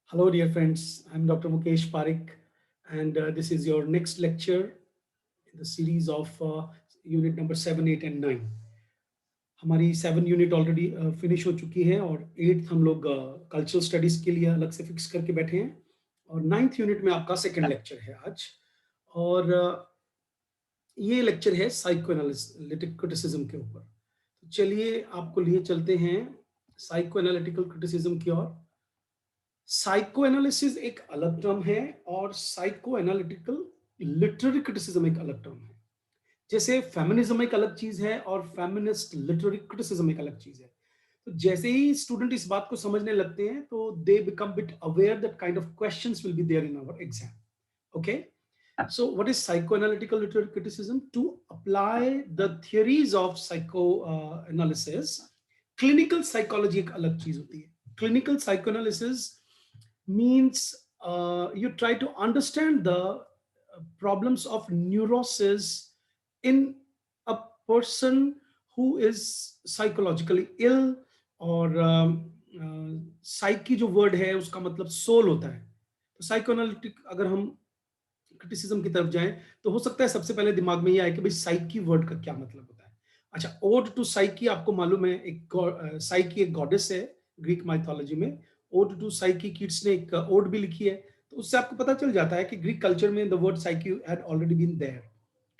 Hello, dear friends. I'm Dr. Mukesh Parekh, and this is your next lecture in the series of unit number 7, 8, and 9. हमारी 7 unit already finish हो चुकी है और 8th हम लोग cultural studies के लिए अलग से फिक्स करके बैठे हैं और 9th यूनिट में आपका सेकंड लेक्चर है आज। और ये लेक्चर है साइको एनालिटिक क्रिटिसिज्म के ऊपर। तो चलिए आपको लिए चलते हैं साइको एनालिटिकल क्रिटिसिज्म की ओर। साइको एनालिसिस एक अलग टर्म है और साइको एनालिटिकल लिटरेरी क्रिटिसिज्म एक अलग टर्म है। जैसे फेमिनिज्म एक अलग चीज है और फेमिनिस्ट लिटरेरी क्रिटिसिज्म एक अलग चीज है। तो जैसे ही स्टूडेंट इस बात को समझने लगते हैं तो they become bit aware that kind of questions will be there in our exam. Okay, so what is psychoanalytical literary criticism? To apply the theories of psychoanalysis, clinical psychology एक अलग चीज होती है। Clinical psychoanalysis means you try to understand the problems of neurosis in a person who is psychologically ill, और psyche जो word है उसका मतलब सोल होता है। तो साइकोएनालिटिक अगर हम क्रिटिसिज्म की तरफ जाएं तो हो सकता है सबसे पहले दिमाग में ये आए कि भाई साइकी वर्ड का क्या मतलब होता है। अच्छा, ओड टू साइकी आपको मालूम है, एक साइकी एक गॉडेस है ग्रीक माइथोलॉजी में। ओड टू साइकी कीट्स ने एक ओड भी लिखी है, तो उससे आपको पता चल जाता है कि ग्रीक कल्चर में the word psyche had already been there.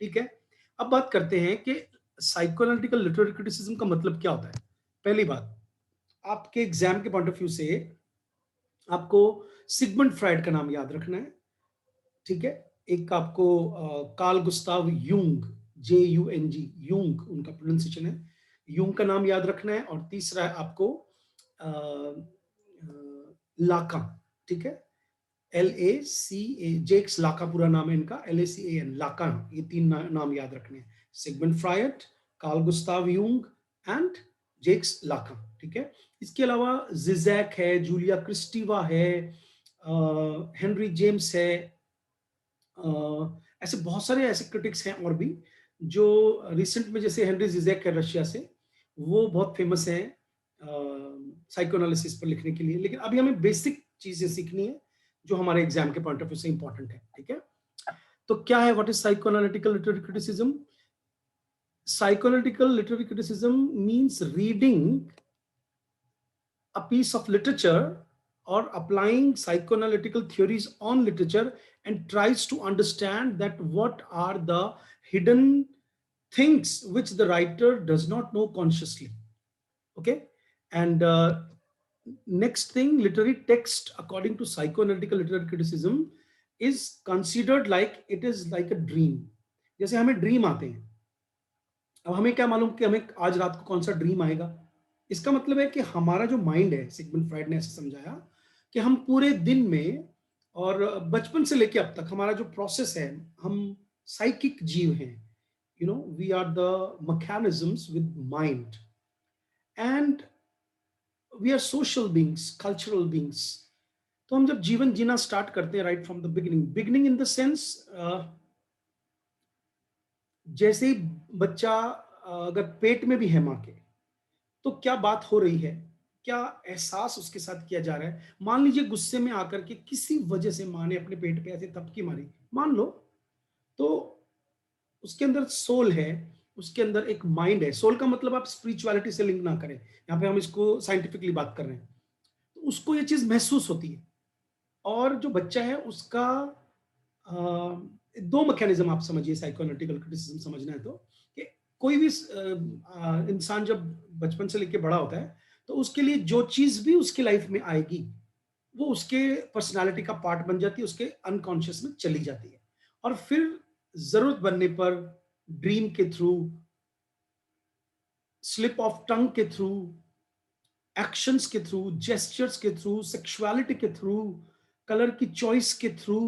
ठीक है, अब बात करते हैं कि साइकोएनालिटिकल लिटरेरी क्रिटिसिज्म का मतलब क्या होता है। पहली बात, आपके एग्जाम के पॉइंट ऑफ व्यू से आपको सिगमंड फ्राइड का नाम याद रखना है। ठीक है, एक आपको Karl Gustav Jung, JUNG, Jung उनका प्रोनाउंसिएशन है, यूंग का नाम याद रखना है। और तीसरा है आपको लाका। ठीक है, LACA, जेक्स लाका पूरा नाम है इनका, LACAN, लाका। ये तीन नाम याद रखने हैं, Sigmund Freud, Carl Gustav Jung and Jacques Lacan. ठीक है, इसके अलावा जिजैक है, जूलिया क्रिस्टीवा है, हेनरी जेम्स है, ऐसे बहुत सारे ऐसे क्रिटिक्स हैं और भी जो रिसेंट में, जैसे हेनरी जिजेक है रशिया से, वो बहुत फेमस है साइकोएनालिसिस पर लिखने के लिए। लेकिन अभी हमें बेसिक चीजें सीखनी है जो हमारे एग्जाम के पॉइंट ऑफ व्यू से इंपॉर्टेंट है। ठीक है, तो क्या है, what is psychoanalytical literary criticism? Psychoanalytical literary criticism means reading a piece of literature or applying psychoanalytical theories on literature and tries to understand that what are the hidden things which the writer does not know consciously. Okay, and next thing, literary text according to psychoanalytical literary criticism is considered like it is like a dream. जैसे हमें dream आते हैं, अब हमें क्या मालूम कि हमें आज रात को कौन सा ड्रीम आएगा। इसका मतलब है कि हमारा जो माइंड है, सिगमंड फ्राइड ने ऐसे समझाया कि हम पूरे दिन में और बचपन से लेके अब तक हमारा जो प्रोसेस है, हम साइकिक जीव हैं। We are the mechanisms with mind and we are social beings, cultural beings. तो हम जब जीवन जीना स्टार्ट करते हैं right from the beginning, beginning in the sense, जैसे ही बच्चा अगर पेट में भी है माँ के, तो क्या बात हो रही है, क्या एहसास उसके साथ किया जा रहा है। मान लीजिए गुस्से में आकर के किसी वजह से माँ ने अपने पेट पे ऐसे थपकी मारी, मान लो, तो उसके अंदर सोल है, उसके अंदर एक माइंड है। सोल का मतलब आप स्पिरिचुअलिटी से लिंक ना करें, यहाँ पे हम इसको साइंटिफिकली बात कर रहे हैं। तो उसको ये चीज महसूस होती है। और जो बच्चा है उसका दो मैकेनिज्म आप समझिए, साइकोएनालिटिकल क्रिटिसिज्म समझना है तो, कि कोई भी इंसान जब बचपन से लेकर बड़ा होता है तो उसके लिए जो चीज भी उसकी लाइफ में आएगी वो उसके पर्सनालिटी का पार्ट बन जाती है, उसके अनकॉन्शियस में चली जाती है। और फिर जरूरत बनने पर ड्रीम के थ्रू, स्लिप ऑफ टंग के थ्रू, एक्शंस के थ्रू, जेस्चर्स के थ्रू, सेक्सुअलिटी के थ्रू, कलर की चॉइस के थ्रू,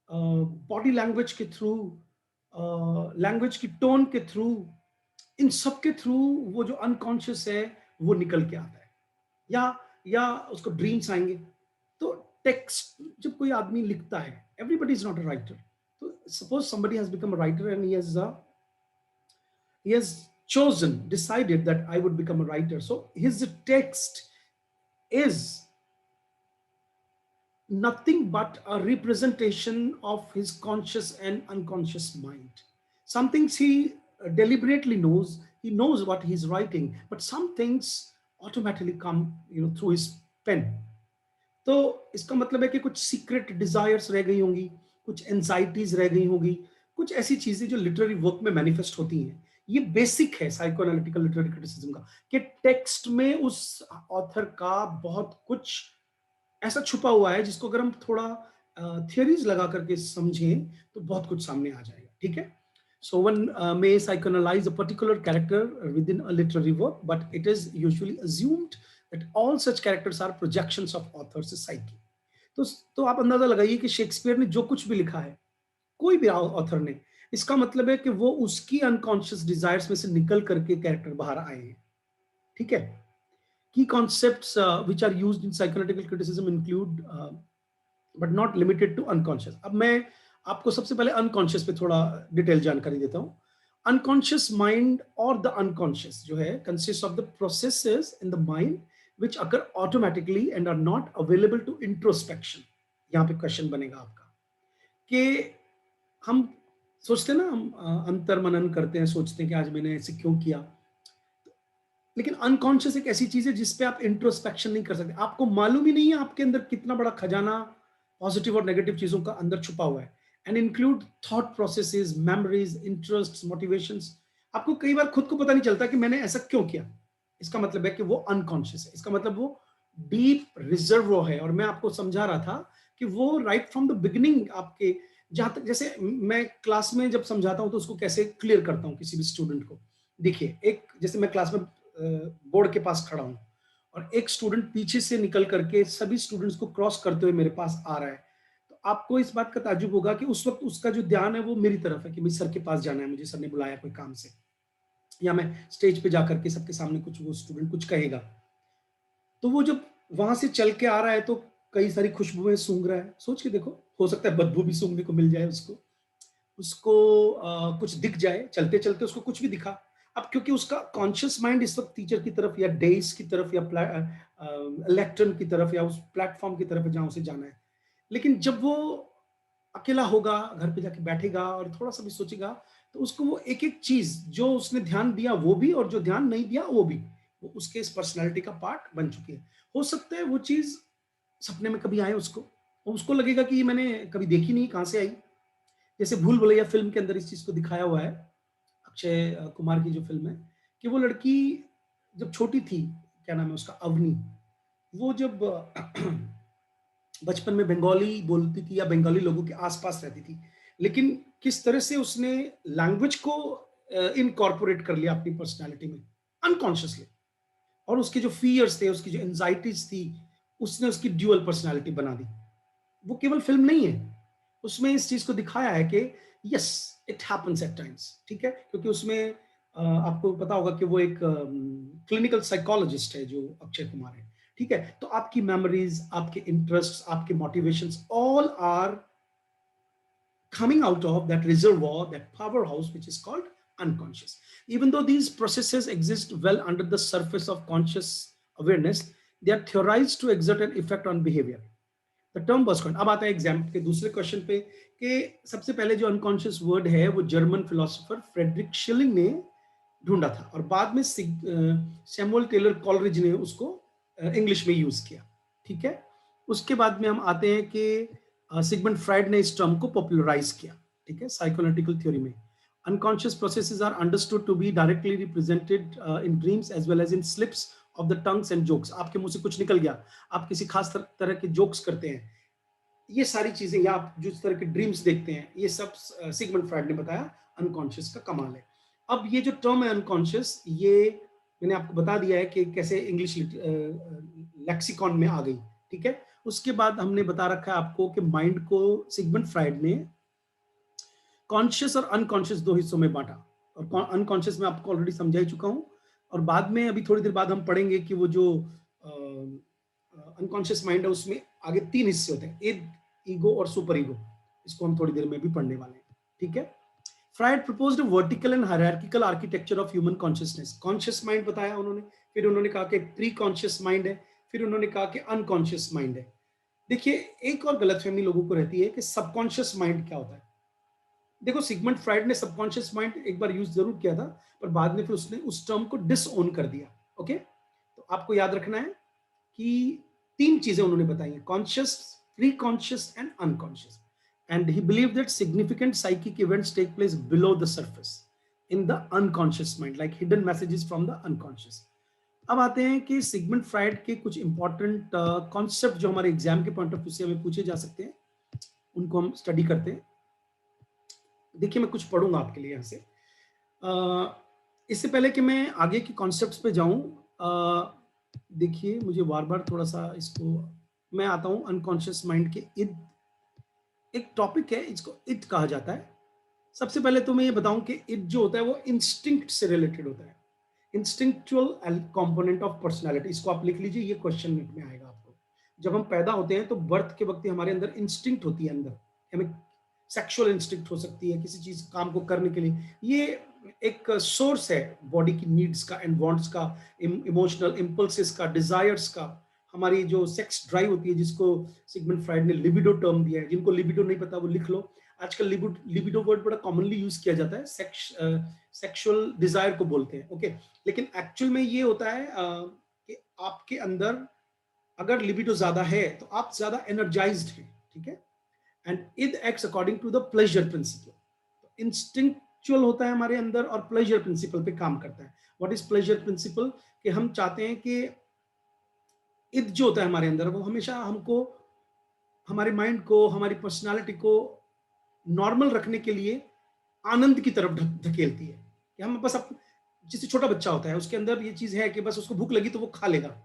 बॉडी लैंग्वेज के थ्रू, लैंग्वेज की टोन के थ्रू, इन सब के थ्रू वो जो अनकॉन्शियस है वो निकल के आता है, या उसको ड्रीम्स आएंगे। तो टेक्स्ट जब कोई आदमी लिखता है, everybody is not a writer. तो suppose somebody has become a writer and he has chosen, decided that I would become a writer. So his text is nothing but a representation of his conscious and unconscious mind. Some things he deliberately knows, he knows what he's writing, but some things automatically come, through his pen. तो इसका मतलब है कि कुछ secret desires रह गई होंगी, कुछ एंजाइटीज रह गई होंगी, कुछ ऐसी चीजें जो लिटरेरी वर्क में मैनिफेस्ट होती हैं। ये बेसिक है साइको एनालिटिकल लिटरेरी क्रिटिसिज्म का, कि टेक्स्ट में उस ऑथर का बहुत कुछ ऐसा छुपा हुआ है जिसको अगर हम थोड़ा थियरीज लगा करके समझें तो बहुत कुछ सामने आ जाएगा। ठीक है, so one may psychoanalyze a particular character within a literary work, but it is usually assumed that all such characters are projections of author's psyche. तो तो आप अंदाजा लगाइए कि शेक्सपियर ने जो कुछ भी लिखा है, कोई भी ऑथर ने, इसका मतलब है कि वो उसकी अनकॉन्शियस डिजायर्स में से निकल करके कैरेक्टर बाहर आए हैं। ठीक है, key concepts which are used in psychoanalytical criticism include but not limited to unconscious. अब मैं आपको सबसे पहले अनकॉन्शियस पे थोड़ा डिटेल जानकारी देता हूँ। अनकॉन्शियस माइंड और द अनकॉन्शियस जो है consist of the processes in the mind which occur automatically and are not available to introspection. यहाँ पे क्वेश्चन बनेगा आपका कि हम सोचते हैं ना, हम अंतर मनन करते हैं, सोचते हैं कि आज मैंने ऐसे क्यों किया, लेकिन अनकॉन्शियस एक ऐसी चीज है जिसपे आप इंट्रोस्पेक्शन नहीं कर सकते। आपको मालूम ही नहीं है आपके अंदर कितना बड़ा खजाना पॉजिटिव और नेगेटिव चीजों का अंदर छुपा हुआ है। And include thought processes, memories, interests, motivations. आपको कई बार खुद को पता नहीं चलता कि मैंने ऐसा क्यों किया। इसका मतलब है कि वो अनकॉन्शियस है, इसका मतलब वो डीप रिजर्व है। और मैं आपको समझा रहा था कि वो राइट फ्रॉम द बिगिनिंग आपके, जहां तक जैसे मैं क्लास में जब समझाता हूं तो उसको कैसे क्लियर करता हूं किसी भी स्टूडेंट को। देखिए, एक जैसे मैं क्लास में बोर्ड के पास खड़ा हूं और एक स्टूडेंट पीछे से निकल करके सभी स्टूडेंट्स को क्रॉस करते हुए मेरे पास आ रहा है, तो आपको इस बात का ताज्जुब होगा कि उस वक्त उसका जो ध्यान है वो मेरी तरफ है कि मुझे सर के पास जाना है, मुझे सर ने बुलाया कोई काम से, या मैं स्टेज पे जाकर के सबके सामने कुछ वो स्टूडेंट कुछ कहेगा। तो वो जब वहां से चल के आ रहा है तो कई सारी खुशबुएं सूंघ रहा है। सोच के देखो, हो सकता है बदबू भी सूंघने को मिल जाए उसको, उसको कुछ दिख जाए, चलते चलते उसको कुछ भी दिखा। अब क्योंकि उसका कॉन्शियस माइंड इस वक्त टीचर की तरफ या डेस्क की तरफ या इलेक्ट्रॉन की तरफ या उस प्लेटफॉर्म की तरफ है जहां उसे जाना है। लेकिन जब वो अकेला होगा, घर पे जाके बैठेगा और थोड़ा सा भी सोचेगा, तो उसको वो एक एक चीज जो उसने ध्यान दिया वो भी, और जो ध्यान नहीं दिया वो भी, वो उसके इस पर्सनैलिटी का पार्ट बन चुकी है। हो सकता है वो चीज सपने में कभी आए उसको, और उसको लगेगा कि ये मैंने कभी देखी नहीं, कहां से आई। जैसे भूल भुलैया फिल्म के अंदर इस चीज को दिखाया हुआ है, अक्षय कुमार की जो फिल्म है, कि वो लड़की जब छोटी थी, क्या नाम है उसका, अवनी, वो जब बचपन में बंगाली बोलती थी या बंगाली लोगों के आसपास रहती थी, लेकिन किस तरह से उसने लैंग्वेज को इनकॉर्पोरेट कर लिया अपनी पर्सनालिटी में अनकॉन्शियसली, और उसके जो फियर्स थे, उसकी जो एंजाइटीज थी, उसने उसकी ड्यूअल पर्सनालिटी बना दी। वो केवल फिल्म नहीं है, उसमें इस चीज को दिखाया है कि yes, it happens at times. ठीक है, क्योंकि उसमें आपको पता होगा कि वो एक क्लिनिकल साइकोलॉजिस्ट है जो अक्षय कुमार है। ठीक है, तो आपकी मेमोरीज, आपके इंटरेस्ट, आपके motivations, all are coming out of that reservoir, that powerhouse which is called unconscious. Even though these processes exist well under the surface of conscious awareness, they are theorized to exert an effect on behavior. The term was coined. अब आता है exam के दूसरे question पे कि सबसे पहले जो अनकॉन्शियस वर्ड है वो जर्मन फिलोसोफर फ्रेडरिक शिलिंग ने ढूंढा था, और बाद में सैमुअल टेलर कॉलरिज ने उसको इंग्लिश में यूज किया। ठीक है, उसके बाद में हम आते हैं कि सिगमंड फ्राइड ने इस टर्म को पॉपुलराइज किया। ठीक है, साइकोएनालिटिकल थ्योरी में unconscious processes are understood to be directly represented in dreams as well as in slips of the tongues and jokes. आपके मुंह से कुछ निकल गया, आप किसी खास तरह के जोक्स करते हैं, ये सारी चीजें, या आप जिस तरह के ड्रीम्स देखते हैं, ये सब सिगमंड फ्राइड ने बताया अनकॉन्शियस का कमाल है। अब ये जो टर्म है अनकॉन्शियस, ये मैंने आपको बता दिया है कि कैसे इंग्लिश लेक्सिकॉन में आ गई। ठीक है, उसके बाद हमने बता रखा है आपको कि माइंड को सिगमंड फ्राइड ने कॉन्शियस और अनकॉन्शियस दो हिस्सों में बांटा, और अनकॉन्शियस में आपको ऑलरेडी समझा ही चुका हूं, और बाद में अभी थोड़ी देर बाद हम पढ़ेंगे कि वो जो अनकॉन्शियस माइंड है उसमें आगे तीन हिस्से होते हैं, ईग, ईगो और सुपर ईगो। इसको हम थोड़ी देर में भी पढ़ने वाले हैं। ठीक है, fried proposed a vertical and hierarchical architecture of human consciousness. Conscious mind बताया उन्होंने, फिर उन्होंने कहा कि प्री कॉन्शियस माइंड है, फिर उन्होंने कहा कि अनकॉन्शियस माइंड है। देखिए, एक और गलतफहमी लोगों को रहती है कि सबकॉन्शियस माइंड क्या होता है। देखो, सिगमंड फ्राइड ने सबकॉन्शियस माइंड एक बार यूज जरूर किया था, पर बाद में फिर उसने उस टर्म को डिसओन कर दिया। ओके, तो आपको याद रखना है कि 3 चीजें उन्होंने बताई हैं: conscious, preconscious and unconscious. And he believe that significant psychic events take place below the surface in the unconscious mind, like hidden messages from the unconscious. अब आते हैं कि सिगमंड फ्राइड के कुछ इंपॉर्टेंट कॉन्सेप्ट जो हमारे exam के point of view से हमें पूछे जा सकते हैं, उनको हम स्टडी करते हैं। देखिए, मैं कुछ पढ़ूंगा आपके लिए यहाँ से। इससे पहले कि मैं आगे के कॉन्सेप्ट्स पे जाऊं, देखिए मुझे बार बार थोड़ा सा इसको, मैं आता हूं अनकॉन्शियस माइंड के इद। एक टॉपिक है, इसको इद कहा जाता है। सबसे पहले तो मैं ये बताऊं कि इद जो होता है वो इंस्टिंक्ट से रिलेटेड होता है, इंस्टिंक्चुअल कंपोनेंट ऑफ पर्सनालिटी। इसको आप लिख लीजिए, ये क्वेश्चन में आएगा आपको। जब हम पैदा होते हैं तो बर्थ के वक्त ही हमारे अंदर इंस्टिंक्ट होती है, अंदर हमें सेक्सुअल इंस्टिंक्ट हो सकती है किसी चीज काम को करने के लिए। ये एक सोर्स है बॉडी की नीड्स का एंड वांट्स का, इमोशनल इम्पल्सेस का, डिजायर्स का। हमारी जो सेक्स ड्राइव होती है, जिसको सिगमंड फ्राइड ने लिबिडो टर्म दिया है। जिनको लिबिडो नहीं पता वो लिख लो। आजकल लिबिडो वर्ड बड़ा कॉमनली यूज किया जाता है, सेक्सुअल डिजायर को बोलते हैं। ओके, लेकिन एक्चुअल में ये होता है कि आपके अंदर अगर लिबिडो ज्यादा है तो आप ज्यादा एनर्जाइज्ड हैं, ठीक है। And it acts according to the pleasure principle. Instinctual होता है हमारे अंदर और प्लेजर प्रिंसिपल पे काम करता है। What is pleasure principal? कि हम चाहते हैं कि इद जो होता है हमारे अंदर, वो हमेशा हमको, हमारे माइंड को, हमारी पर्सनालिटी को नॉर्मल रखने के लिए आनंद की तरफ धकेलती है। कि हम बस जैसे छोटा बच्चा होता है, उसके अंदर ये चीज है कि बस उसको भूख लगी तो वो खा लेगा,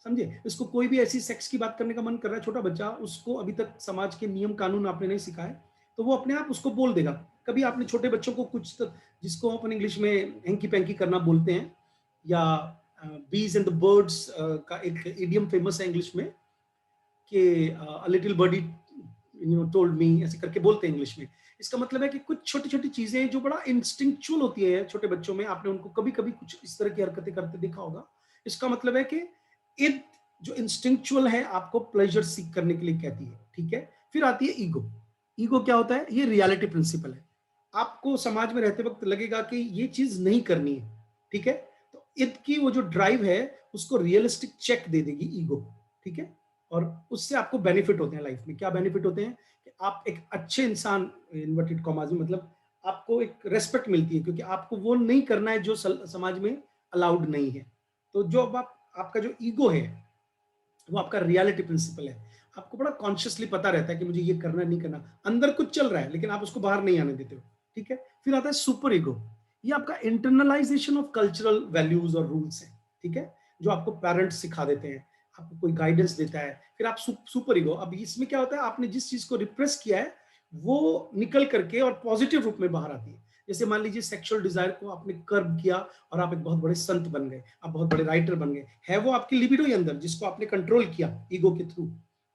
समझे। उसको कोई भी ऐसी सेक्स की बात करने का मन कर रहा है, छोटा बच्चा, उसको अभी तक समाज के नियम कानून आपने नहीं सिखाए, तो वो अपने आप उसको बोल देगा। कभी आपने छोटे बच्चों को कुछ जिसको अपन इंग्लिश में हैंकी पैंकी करना बोलते हैं, या बीज एंड द बर्ड्स का एक इडियम फेमस है इंग्लिश में, कि लिटिल बर्डी टोल्ड मी, ऐसे करके बोलते हैं इंग्लिश में। इसका मतलब है कि कुछ छोटी छोटी चीजें जो बड़ा इंस्टिंक्चुअल होती है छोटे बच्चों में, आपने उनको कभी कभी कुछ इस तरह की हरकतें करते देखा होगा। इसका मतलब है कि इट जो इंस्टिंक्चुअल है आपको प्लेजर सीख करने के लिए कहती है, ठीक है। फिर आती है ईगो। ईगो क्या होता है? ये रियलिटी प्रिंसिपल है। आपको समाज में रहते वक्त लगेगा कि ये चीज नहीं करनी है, ठीक है। तो इत की वो जो ड्राइव है उसको रियलिस्टिक चेक दे देगी ईगो, ठीक है। और उससे आपको बेनिफिट होते हैं लाइफ में। क्या बेनिफिट होते हैं? कि आप एक अच्छे इंसान, इन्वर्टेड कॉमास में, मतलब आपको एक रेस्पेक्ट मिलती है, क्योंकि आपको वो नहीं करना है जो समाज में अलाउड नहीं है। तो जो अब आपका जो ईगो है वो आपका रियलिटी प्रिंसिपल है। आपको बड़ा कॉन्शियसली पता रहता है कि मुझे ये करना नहीं करना, अंदर कुछ चल रहा है लेकिन आप उसको बाहर नहीं आने देते हो, ठीक है। फिर आता है सुपर ईगो। ये आपका इंटरनलाइजेशन ऑफ कल्चरल वैल्यूज और रूल्स है, ठीक है, जो आपको पेरेंट्स सिखा देते हैं, आपको कोई गाइडेंस देता है। फिर आप सुपर ईगो, अब इसमें क्या होता है, आपने जिस चीज को रिप्रेस किया है वो निकल करके और पॉजिटिव रूप में बाहर आती है। जैसे मान लीजिए सेक्सुअल डिजायर को आपने कर्ब किया और आप एक बहुत बड़े संत बन गए, आप बहुत बड़े राइटर बन गए, है वो आपकी लिबिडो ही अंदर, जिसको आपने कंट्रोल किया ईगो के थ्रू,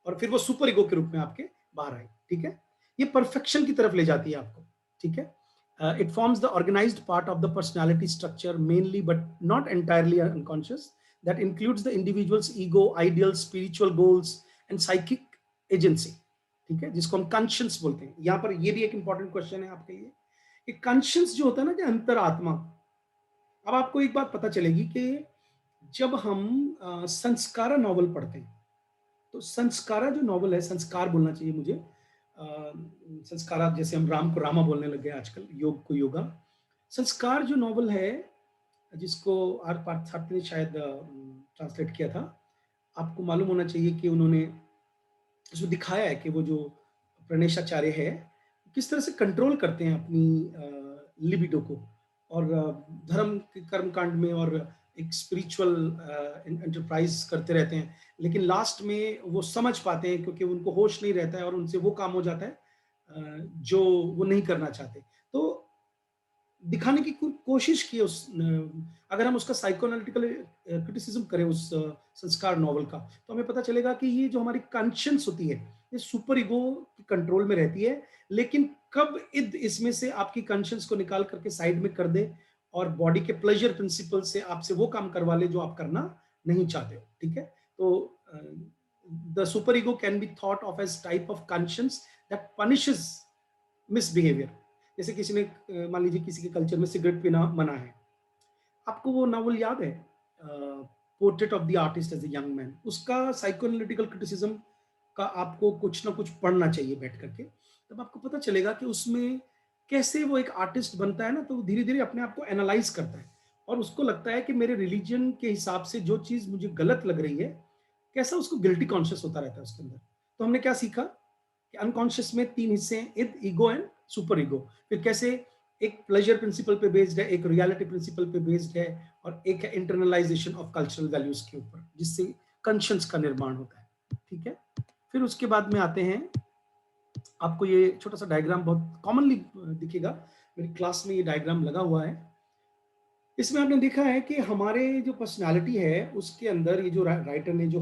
और फिर वो सुपर ईगो के रूप में आपके बाहर आई, ठीक है। ये परफेक्शन की तरफ ले जाती है आपको, ठीक है। It forms the organised part of the personality structure, mainly but not entirely unconscious, that includes the individual's ego, ideals, spiritual goals and psychic agency, ठीक है, जिसको हम कॉन्शियस बोलते हैं। यहाँ पर ये भी एक इंपॉर्टेंट क्वेश्चन है आपके लिए कि कॉन्शियस जो होता है ना, कि अंतरात्मा। अब आपको एक बात पता चलेगी कि जब हम संस्कारा नॉवल पढ़ते हैं, तो संस्कारा जो नॉवल है, संस्कार बोलना चाहिए मुझे, संस्कारा, जैसे हम राम को रामा बोलने लग गए आजकल, योग को योगा। संस्कार जो नॉवल है, जिसको आर पार्थसारथी ने शायद ट्रांसलेट किया था, आपको मालूम होना चाहिए कि उन्होंने उसमें दिखाया है कि वो जो प्रणेशाचार्य है किस तरह से कंट्रोल करते हैं अपनी लिबिडो को, और धर्म के कर्म कांड में और एक स्पिरिचुअल एंटरप्राइज करते रहते हैं, लेकिन लास्ट में वो समझ पाते हैं, क्योंकि उनको होश नहीं रहता है और उनसे वो काम हो जाता है जो वो नहीं करना चाहते। तो दिखाने की कोशिश की उस, अगर हम उसका साइकोएनालिटिकल क्रिटिसिज्म करें उस संस्कार नॉवल का, तो हमें पता चलेगा कि ये जो हमारी कॉन्शियंस होती है, ये सुपर ईगो की कंट्रोल में रहती है। लेकिन कब इद इसमें से आपकी कॉन्शियंस को निकाल करके साइड में कर दे और बॉडी के प्लेजर प्रिंसिपल से आपसे वो काम करवा ले जो आप करना नहीं चाहते हो, ठीक है। तो the super ego can be thought of as type of conscience that punishes misbehavior. जैसे किसी ने मान लीजिए किसी के कल्चर में सिगरेट पीना मना है, आपको वो नॉवल याद है, portrait of the artist as a young man? उसका साइकोएनालिटिकल क्रिटिसिज्म का आपको कुछ ना कुछ पढ़ना चाहिए बैठ करके, तब आपको पता चलेगा कि उसमें कैसे वो एक आर्टिस्ट बनता है ना, तो धीरे धीरे अपने आप को एनालाइज करता है और उसको लगता है कि मेरे रिलीजन के हिसाब से जो चीज मुझे गलत लग रही है, कैसा उसको गिल्टी कॉन्शियस होता रहता है उसके अंदर। तो हमने क्या सीखा कि अनकॉन्शियस में तीन हिस्से हैं, इद, ईगो एंड सुपर ईगो। फिर कैसे एक प्लेजर प्रिंसिपल पे बेस्ड है, एक रियलिटी प्रिंसिपल पे बेस्ड है, और एक है इंटरनलाइजेशन ऑफ कल्चरल वैल्यूज के ऊपर, जिससे कंशंस का निर्माण होता है। ठीक है, फिर उसके बाद में आते हैं, आपको ये छोटा सा डायग्राम बहुत कॉमनली दिखेगा, मेरी क्लास में ये डायग्राम लगा हुआ है। इसमें आपने देखा है कि हमारे जो पर्सनालिटी है उसके अंदर ये जो राइटर ने जो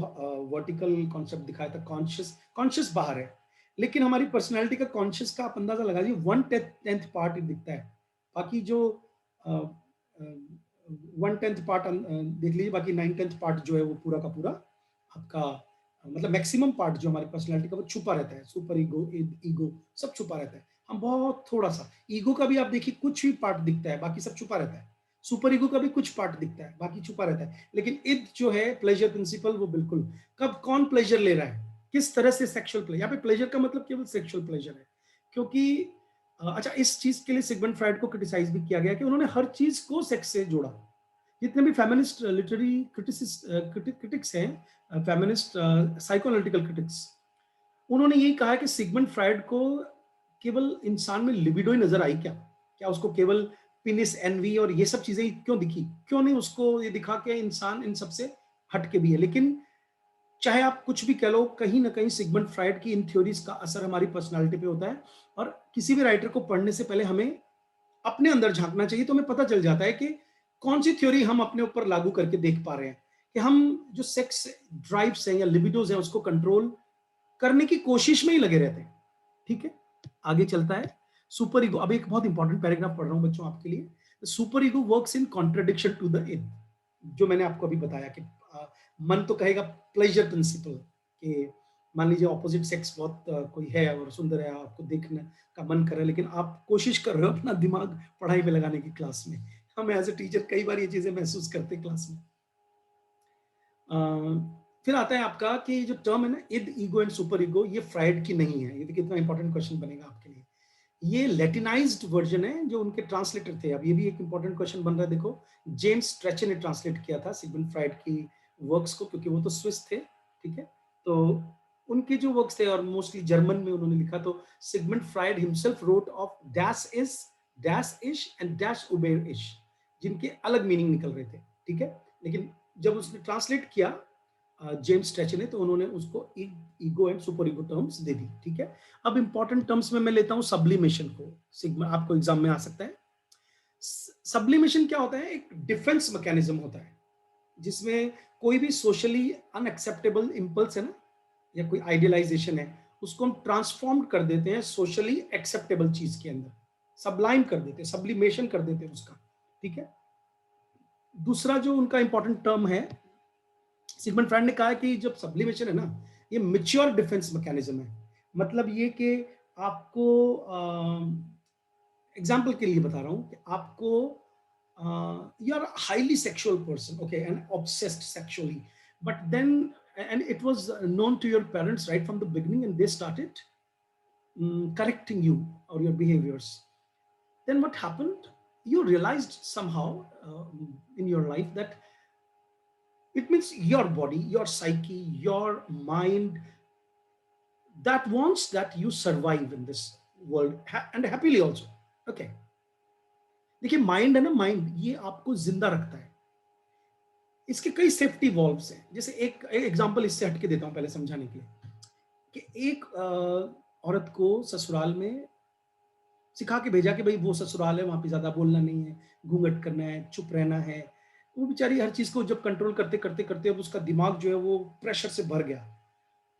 वर्टिकल कॉन्सेप्ट दिखाया था, कॉन्शियस, कॉन्शियस बाहर है, लेकिन हमारी पर्सनालिटी का कॉन्शियस का आप अंदाजा लगाइए, 1/10 पार्ट दिखता है। बाकी जो 1/10 पार्ट देख लीजिए, बाकी 9/10 पार्ट जो है वो पूरा का पूरा आपका मतलब मैक्सिमम पार्ट जो हमारी पर्सनालिटी का वो छुपा रहता है। सुपर ईगो, ईगो सब छुपा रहता है, हम बहुत थोड़ा सा। ईगो का भी आप देखिए कुछ ही पार्ट दिखता है, बाकी सब छुपा रहता है। सुपर ईगो का भी कुछ पार्ट दिखता है, बाकी छुपा रहता है। लेकिन इद जो है प्लेजर प्रिंसिपल, वो बिल्कुल, कब कौन प्लेजर ले रहा है, किस तरह से सेक्सुअल प्लेजर, यहाँ पे प्लेजर का मतलब केवल सेक्सुअल प्लेजर है। क्योंकि अच्छा, इस चीज के लिए सिगमंड फ्राइड को क्रिटिसाइज भी किया गया कि उन्होंने हर चीज को सेक्स से जोड़ा। जितने भी फेमिनिस्ट लिटरेरी क्रिटिक्स हैं, फेमिनिस्ट साइकोएनालिटिकल क्रिटिक्स, उन्होंने यही कहा कि सिगमंड फ्राइड को केवल इंसान में लिबिडो ही नजर आई क्या, क्या उसको केवल पिनिस, एनवी और ये सब चीजें क्यों दिखी, क्यों नहीं उसको ये दिखा के इंसान इन सबसे हटके भी है। लेकिन चाहे आप कुछ भी कह लो, कहीं ना कहीं सिगमंड फ्राइड की इन थ्योरीज का असर हमारी पर्सनालिटी पे होता है। और किसी भी राइटर को पढ़ने से पहले हमें अपने अंदर झांकना चाहिए, तो हमें पता चल जाता है कि कौन सी थ्योरी हम अपने ऊपर लागू करके देख पा रहे हैं कि हम जो सेक्स ड्राइव्स हैं या लिबिडोज हैं उसको कंट्रोल करने की कोशिश में ही लगे रहते हैं। ठीक है, आगे चलता है सुपर ईगो। अब एक बहुत इंपॉर्टेंट पैराग्राफ पढ़ रहा हूं बच्चों आपके लिए। Superego works in contradiction to the id, जो मैंने आपको अभी बताया कि मन तो कहेगा प्लेजर प्रिंसिपल, कि मान लीजिए ऑपोजिट सेक्स बहुत कोई है और सुंदर है, आपको देखने का मन कर रहा है, लेकिन आप कोशिश कर रहे हो अपना दिमाग पढ़ाई में लगाने की क्लास में। हम एज ए टीचर कई बार ये चीजें महसूस करते हैं क्लास में। फिर आता है आपका कि जो टर्म है ना, इद, ईगो एंड सुपर ईगो, ये फ्राइड की नहीं है। ये देखिए कितना इंपॉर्टेंट क्वेश्चन बनेगा आपके लिए। ये लैटिनाइज्ड वर्जन है जो उनके ट्रांसलेटर थे। अब ये भी एक इंपॉर्टेंट क्वेश्चन बन रहा है। देखो, जेम्स स्ट्रेचर ने ट्रांसलेट किया था सिगमंड फ्राइड की वर्क्स को, क्योंकि वो तो स्विस थे। ठीक है, तो उनके जो वर्क्स थे और मोस्टली जर्मन में उन्होंने लिखा, तो Sigmund Freud himself wrote of डैश इज, डैश इश एंड डैश उबेर इश, जिनके अलग मीनिंग निकल रहे थे। ठीक है, लेकिन जब उसने ट्रांसलेट किया जेम्स स्ट्रेचर ने, तो उन्होंने उसको ego and super ego terms दे दी। ठीक है, अब इंपॉर्टेंट टर्म्स में मैं लेता हूं सब्लिमेशन को। सिग्मा आपको एग्जाम में आ सकता है। सब्लिमेशन क्या होता है? एक डिफेंस मैकेनिज्म होता है जिसमें कोई भी सोशली अनएक्सेप्टेबल इंपल्स है ना, या कोई आइडियलाइजेशन है, उसको हम ट्रांसफॉर्म कर देते हैं सोशली एक्सेप्टेबल चीज के अंदर, सब्लाइम कर देते हैं, सब्लिमेशन कर देते हैं उसका। ठीक है, दूसरा जो उनका इंपॉर्टेंट टर्म है, सिगमंड फ्राइड ने कहा कि जब सब्लिमेशन है ना, ये मिच्योर डिफेंस मैकेनिज्म है। मतलब ये कि आपको एग्जाम्पल के लिए बता रहा हूं कि आपको you are highly sexual person, okay, and obsessed sexually, but then and it was known to your parents right from the beginning and they started correcting you or your behaviors. Then what happened? You realized somehow in your life that it means your body, your psyche, your mind that wants that you survive in this world and happily also. Okay, देखिए mind है ना, mind ये आपको जिंदा रखता है। इसके कई सेफ्टी वॉल्व्स हैं। जैसे एक एग्जांपल इससे हटके देता हूं पहले समझाने के लिए, कि एक औरत को ससुराल में सिखा के भेजा कि भाई वो ससुराल है, वहां पे ज्यादा बोलना नहीं है, घूंघट करना है, चुप रहना है। वो बेचारी हर चीज को जब कंट्रोल करते करते करते अब उसका दिमाग जो है वो प्रेशर से भर गया।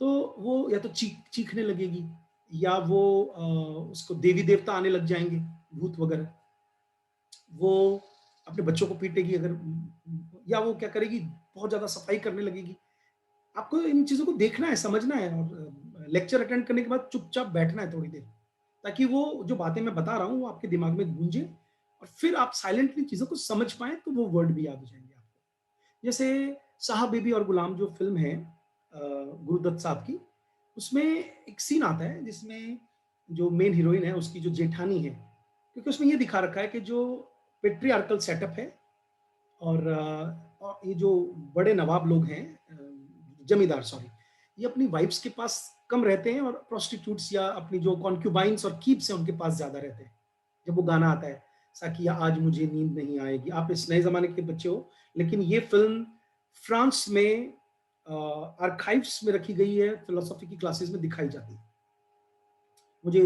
तो वो या तो चीखने लगेगी, या वो उसको देवी देवता आने लग जाएंगे, भूत वगैरह। वो अपने बच्चों को पीटेगी अगर, या वो क्या करेगी, बहुत ज्यादा सफाई करने लगेगी। आपको इन चीज़ों को देखना है, समझना है और लेक्चर अटेंड करने के बाद चुपचाप बैठना है थोड़ी देर, ताकि वो जो बातें मैं बता रहा हूँ वो आपके दिमाग में गूंजे और फिर आप साइलेंटली चीज़ों को समझ पाएँ तो वो वर्ड भी याद हो जाएँगे आपको। जैसे साहब बीबी और गुलाम जो फ़िल्म है गुरुदत्त साहब की, उसमें एक सीन आता है जिसमें जो मेन हीरोइन है उसकी जो जेठानी है, क्योंकि उसमें ये दिखा रखा है कि जो पैट्रियार्कल सेटअप है और ये जो बड़े नवाब लोग हैं जमींदार सॉरी, ये अपनी वाइफ्स के पास कम रहते हैं और प्रोस्टिट्यूट्स या अपनी जो कॉन्क्यूबाइन्स और कीप्स हैं उनके पास ज़्यादा रहते हैं। जब वो गाना आता है, साकिया आज मुझे नींद नहीं आएगी, आप इस नए ज़माने के बच्चे हो, लेकिन ये फ़िल्म फ्रांस में आर्काइव्स में रखी गई है, फिलॉसफी की क्लासेस में दिखाई जाती है। मुझे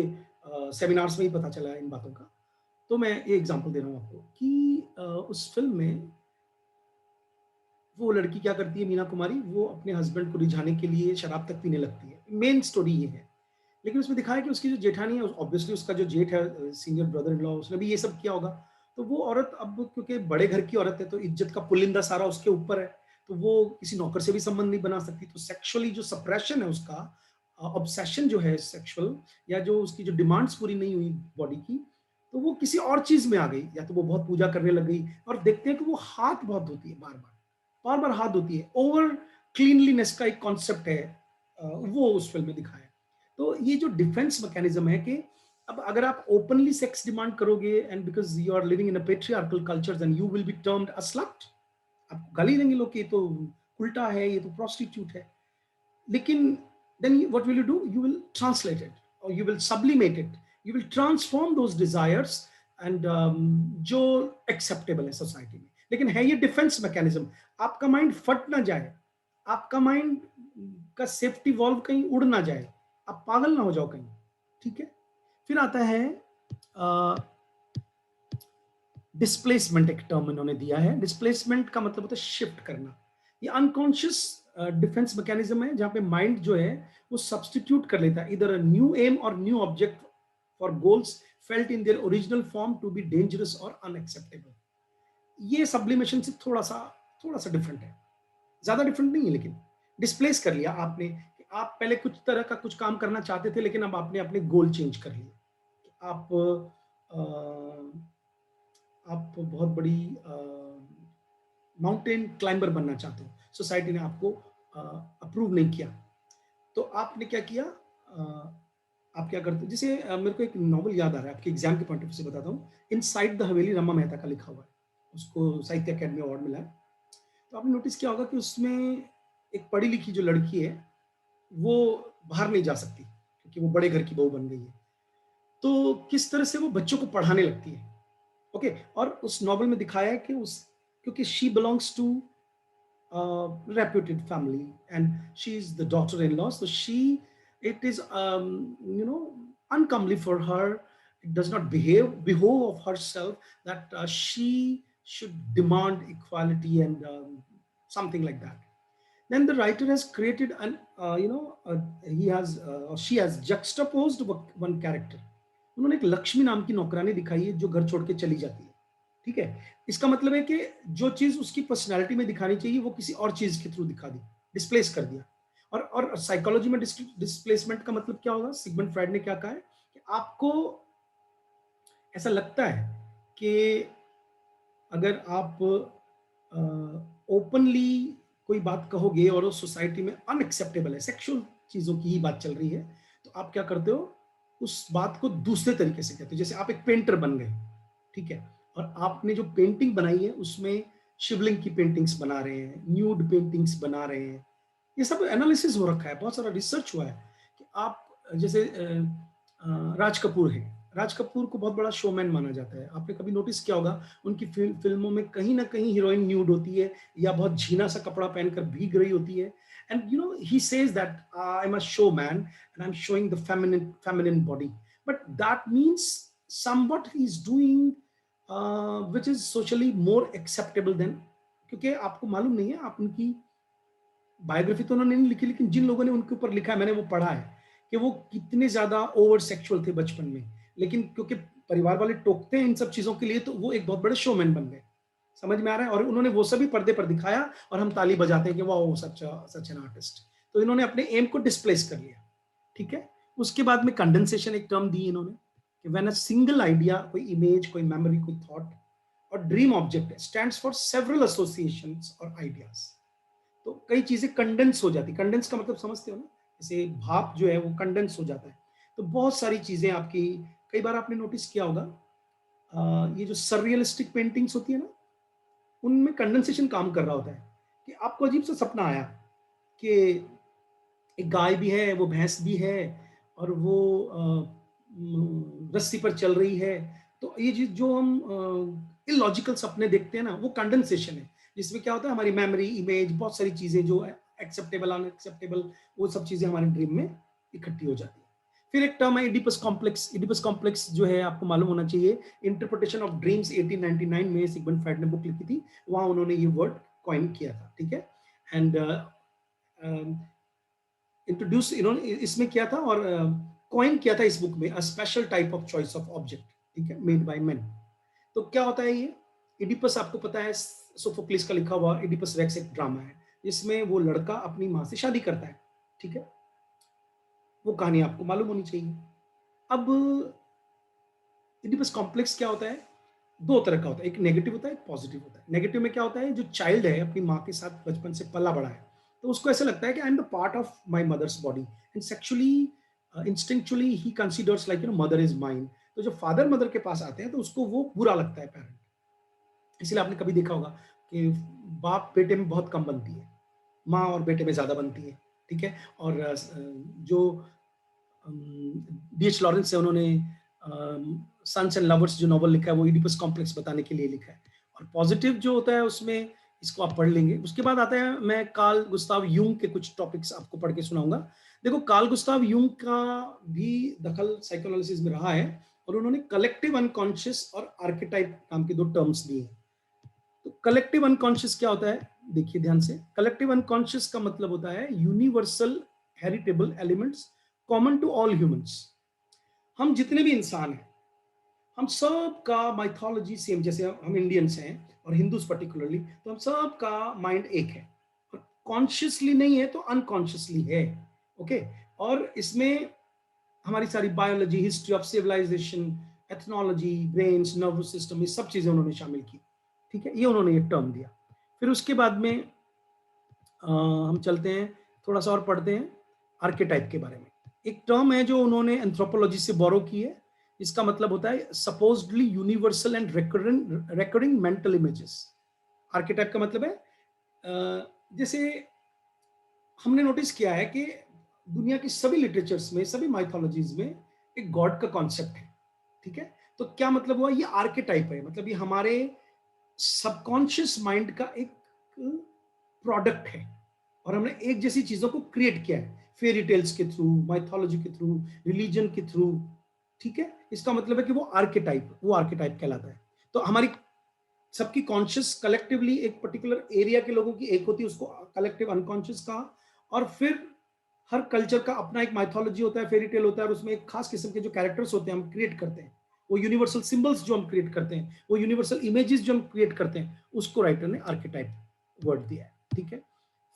सेमिनार्स में ही पता चला है इन बातों का। तो मैं ये एग्ज़ाम्पल दे रहा हूँ आपको कि उस फ़िल्म में वो लड़की क्या करती है मीना कुमारी, वो अपने हस्बैंड को रिझाने के लिए शराब तक पीने लगती है। मेन स्टोरी ये है। लेकिन उसमें दिखाया है कि उसकी जो जेठानी है, ऑब्वियसली उसका जो जेठ है सीनियर ब्रदर इन लॉ उसने भी ये सब किया होगा। तो वो औरत अब क्योंकि बड़े घर की औरत है तो इज़्ज़त का पुलिंदा सारा उसके ऊपर है। तो वो किसी नौकर से भी संबंध नहीं बना सकती। तो सेक्सुअली जो सप्रेशन है उसका ऑब्सेशन जो है सेक्सुअल या जो उसकी जो डिमांड्स पूरी नहीं हुई बॉडी की, तो वो किसी और चीज़ में आ गई। या तो वो बहुत पूजा करने लग गई और देखते हैं कि वो हाथ बहुत धोती है बार-बार। बार-बार हाथ धोती है। ओवर क्लीनलीनेस का एक कॉन्सेप्ट है वो उस फ़िल्म में दिखाया है। तो ये जो डिफेंस मैकेनिज्म है कि अब अगर आप ओपनली सेक्स डिमांड करोगे and because you are living in a patriarchal culture then you will be termed a slut. आपको गाली देंगे लोग कि ये तो उल्टा है, ये तो प्रोस्टिट्यूट है। लेकिन then what will you do? You will translate it or you will sublimate it. You will transform those desires and जो acceptable है सोसाइटी में। लेकिन है ये डिफेंस मैकेनिज्म, आपका माइंड फट ना जाए, आपका माइंड का सेफ्टी वॉल्व कहीं उड़ ना जाए, आप पागल ना हो जाओ कहीं, ठीक है? फिर आता है डिस्प्लेसमेंट, एक टर्म इन्होंने दिया है। डिस्प्लेसमेंट का मतलब होता है शिफ्ट करना। ये अनकॉन्शियस डिफेंस मैकेनिज्म है जहां पे माइंड जो है वो सब्स्टिट्यूट कर लेता है इधर a new aim or new object for goals felt in their original form to be dangerous or unacceptable. ये सब्लिमेशन से थोड़ा सा डिफरेंट है, ज्यादा डिफरेंट नहीं है, लेकिन डिस्प्लेस कर लिया आपने कि आप पहले कुछ तरह का कुछ काम करना चाहते थे लेकिन अब आपने अपने गोल चेंज कर लिए। आप आप बहुत बड़ी माउंटेन क्लाइंबर बनना चाहते हो, सोसाइटी ने आपको अप्रूव नहीं किया, तो आपने क्या किया, आप क्या करते हो जैसे मेरे को एक नॉवल याद आ रहा है, आपके एग्जाम के पॉइंट ऑफ व्यू से बताता हूँ। इनसाइड द हवेली, रमा मेहता का लिखा हुआ है, उसको साहित्य अकेडमी अवार्ड मिला है। तो आपने नोटिस किया होगा कि उसमें एक पढ़ी लिखी जो लड़की है वो बाहर नहीं जा सकती क्योंकि वो बड़े घर की बहू बन गई है। तो किस तरह से वो बच्चों को पढ़ाने लगती है, ओके। और उस नॉवल में दिखाया है कि उस क्योंकि she belongs to reputed family and she is the daughter-in-law, so she it is uncomely for her, it does not behove of herself that she should demand equality and something like that. Then the writer has created an he has or she has juxtaposed one character. उन्होंने एक लक्ष्मी नाम की नौकरानी दिखाई है जो घर छोड़ के चली जाती है, ठीक है। इसका मतलब है कि जो चीज उसकी पर्सनालिटी में दिखानी चाहिए वो किसी और चीज के थ्रू दिखा दी, डिस्प्लेस कर दिया। और साइकोलॉजी में डिस्प्लेसमेंट का मतलब क्या होगा, सिगमंड फ्राइड ने क्या कहा है कि आपको ऐसा लगता है कि अगर आप ओपनली कोई बात कहोगे और उस सोसाइटी में अनएक्सेप्टेबल है, सेक्सुअल चीजों की ही बात चल रही है, तो आप क्या करते हो, उस बात को दूसरे तरीके से कहते हो। जैसे आप एक पेंटर बन गए, ठीक है, और आपने जो पेंटिंग बनाई है उसमें शिवलिंग की पेंटिंग्स बना रहे हैं, न्यूड पेंटिंग्स बना रहे हैं, ये सब एनालिसिस हो रखा है, बहुत सारा रिसर्च हुआ है कि आप जैसे राज कपूर है, राज कपूर को बहुत बड़ा शोमैन माना जाता है। आपने कभी नोटिस किया होगा उनकी फिल्मों में कहीं ना कहीं हीरोइन न्यूड होती है या बहुत झीना सा कपड़ा पहनकर भीग रही होती है। And you know he says that I am a showman and I am showing the feminine body, but that means somewhat he is doing which is socially more acceptable than, क्योंकि आपको मालूम नहीं है, आप उनकी biography तो उन्होंने नहीं लिखी, लेकिन जिन लोगों ने उनके ऊपर लिखा है मैंने वो पढ़ा है कि वो कितने ज्यादा ओवर सेक्सुअल थे बचपन में, लेकिन क्योंकि परिवार वाले टोकते हैं इन सब चीजों के लिए तो वो एक बहुत बड़े शोमैन बन गए। समझ में आ रहा है? और उन्होंने वो सभी पर्दे पर दिखाया और हम ताली बजाते हैं कि वाओ सच एन आर्टिस्ट। तो इन्होंने अपने एम को डिस्प्लेस कर लिया, ठीक है। उसके बाद में कंडेंसेशन एक टर्म दी इन्होंने कि व्हेन अ सिंगल आइडिया, कोई इमेज, कोई मेमोरी, कोई थॉट और dream object stands for several associations और आइडियाज। तो कई चीजें कंडेंस हो जाती, कंडेंस का मतलब समझते हो ना, जैसे भाप जो है वो कंडेंस हो जाता है। तो बहुत सारी चीजें आपकी, कई बार आपने नोटिस किया होगा, ये जो सररियलिस्टिक पेंटिंग्स होती है ना, उनमें कंडेंसेशन काम कर रहा होता है कि आपको अजीब सा सपना आया कि एक गाय भी है, वो भैंस भी है और वो रस्सी पर चल रही है। तो ये चीज जो हम इलॉजिकल सपने देखते हैं ना, वो कंडेंसेशन है, जिसमें क्या होता है हमारी मेमोरी, इमेज, बहुत सारी चीजें जो एक्सेप्टेबल अनएक्सेप्टेबल, वो सब चीजें हमारे ड्रीम में इकट्ठी हो जाती है। फिर एक टर्म है इडिपस कॉम्प्लेक्स। इडिपस कॉम्प्लेक्स जो है आपको मालूम होना चाहिए, इंटरप्रिटेशन ऑफ ड्रीम्स 1899 में सिगमंड फ्राइड ने बुक लिखी थी, वहां उन्होंने ये वर्ड कॉइन किया था, ठीक है। एंड इंट्रोड्यूस इन्होंने इसमें किया था और कॉइन किया था इस बुक में, a special type of choice of object, ठीक है, मेड बाय मेन। तो क्या होता है ये इडिपस, आपको पता है सोफोक्लिस का लिखा हुआ इडिपस रेक्स एक ड्रामा है, जिसमें वो लड़का अपनी माँ से शादी करता है, ठीक है। वो कहानी आपको मालूम होनी चाहिए। अब इडिपस कॉम्प्लेक्स क्या होता है, दो तरह का होता है, एक नेगेटिव होता है, एक पॉजिटिव होता है। नेगेटिव में क्या होता है, जो चाइल्ड है अपनी माँ के साथ बचपन से पला बड़ा है, तो उसको ऐसा लगता है कि I am the part of my mother's body and sexually instinctually ही considers like mother is mine. तो जब फादर मदर के पास आते हैं तो उसको वो बुरा लगता है पेरेंट। इसलिए आपने कभी देखा होगा कि बाप बेटे में बहुत कम बनती है, माँ और बेटे में ज्यादा बनती है, ठीक है। और जो डी.एच. लॉरेंस है, उन्होंने सन्स एंड लवर्स जो नॉवल लिखा है वो इडिपस कॉम्प्लेक्स बताने के लिए लिखा है। और पॉजिटिव जो होता है उसमें, इसको आप पढ़ लेंगे। उसके बाद आता है, मैं कार्ल गुस्ताव यूंग के कुछ टॉपिक्स आपको पढ़ के सुनाऊंगा। देखो, कार्ल गुस्ताव यूंग का भी दखल साइकोएनालिसिस में रहा है और उन्होंने कलेक्टिव अनकॉन्शियस और आर्केटाइप नाम के दो टर्म्स दिए। तो कलेक्टिव अनकॉन्शियस क्या होता है, देखिए ध्यान से। कलेक्टिव अनकॉन्शियस का मतलब होता है universal heritable elements common to all humans. हम जितने भी इंसान हैं, हम सब का माइथोलॉजी सेम, जैसे हम इंडियंस हैं और हिंदूज पर्टिकुलरली, तो हम सब का माइंड एक है, और कॉन्शियसली नहीं है तो अनकॉन्शियसली है, ओके। और इसमें हमारी सारी biology, history of civilisation, ethnology, brains, nervous system, ये सब चीजें उन्होंने शामिल की, ठीक है। ये उन्होंने एक टर्म दिया। फिर उसके बाद में हम चलते हैं, थोड़ा सा और पढ़ते हैं आर्केटाइप के बारे में। एक टर्म है जो उन्होंने एंथ्रोपोलॉजी से बोरो की है, इसका मतलब होता है supposedly universal and recurring mental images. Archetype का मतलब है जैसे हमने नोटिस किया है कि दुनिया की सभी लिटरेचर्स में, सभी माइथोलॉजीज में एक गॉड का कॉन्सेप्ट है, ठीक है। तो क्या मतलब हुआ, ये आर्केटाइप है, मतलब ये हमारे सबकॉन्शियस माइंड का एक प्रोडक्ट है और हमने एक जैसी चीजों को क्रिएट किया है फेरी टेल्स के थ्रू, माइथोलॉजी के थ्रू, रिलीजन के थ्रू, ठीक है। इसका मतलब है कि वो आर्केटाइप कहलाता है। तो हमारी सबकी कॉन्शियस कलेक्टिवली एक पर्टिकुलर एरिया के लोगों की एक होती है, उसको कलेक्टिव अनकॉन्शियस कहा। और फिर हर कल्चर का अपना एक माइथोलॉजी होता है, फेरी टेल होता है, और उसमें एक खास किस्म के जो कैरेक्टर्स होते हैं हम क्रिएट करते हैं, वो यूनिवर्सल सिंबल्स जो हम क्रिएट करते हैं, वो यूनिवर्सल इमेजेस जो हम क्रिएट करते हैं, उसको राइटर ने आर्केटाइप वर्ड दिया है, ठीक है।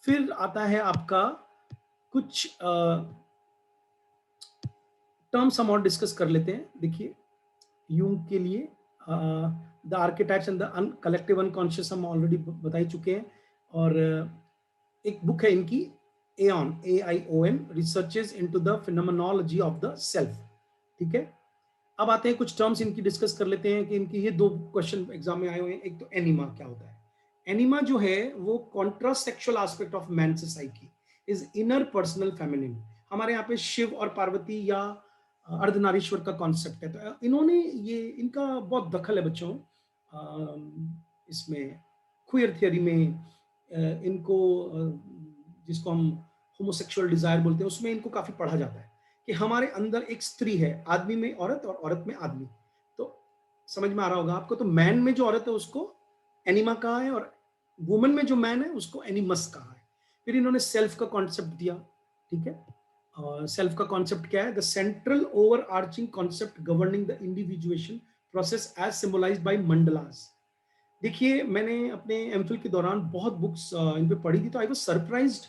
फिर आता है आपका कुछ टर्म्स हम और डिस्कस कर लेते हैं। देखिए, यूंग के लिए the archetypes and the collective unconscious हम ऑलरेडी बता ही चुके हैं। और एक बुक है इनकी, Aion, AION, researches into the phenomenology of the self, ठीक है। अब आते हैं कुछ टर्म्स इनकी डिस्कस कर लेते हैं कि इनकी ये दो क्वेश्चन एग्जाम में आए हुए हैं। एक तो एनिमा क्या होता है। एनिमा जो है वो कॉन्ट्रासेक्सुअल एस्पेक्ट ऑफ मैन से psyche is inner personal feminine. हमारे यहाँ पे शिव और पार्वती या अर्धनारीश्वर का कॉन्सेप्ट है। तो इन्होंने ये, इनका बहुत दखल है बच्चों इसमें, क्वियर थियरी में। इनको जिसको हम होमोसेक्सुअल डिजायर बोलते हैं, उसमें इनको काफी पढ़ा जाता है कि हमारे अंदर एक स्त्री है, आदमी में औरत और औरत में आदमी। तो समझ में आ रहा होगा आपको, तो मैन में जो औरत है उसको एनिमा कहा है और वुमन में जो मैन है उसको एनिमस कहा है। फिर इन्होंने सेल्फ का कॉन्सेप्ट दिया, ठीक है। सेल्फ का कॉन्सेप्ट क्या है, the central over arching concept governing the individuation process as symbolised by mandalas. देखिए, मैंने अपने एमफिल के दौरान बहुत बुक्स इन पे पढ़ी थी, तो आई वाज़ सरप्राइज़्ड।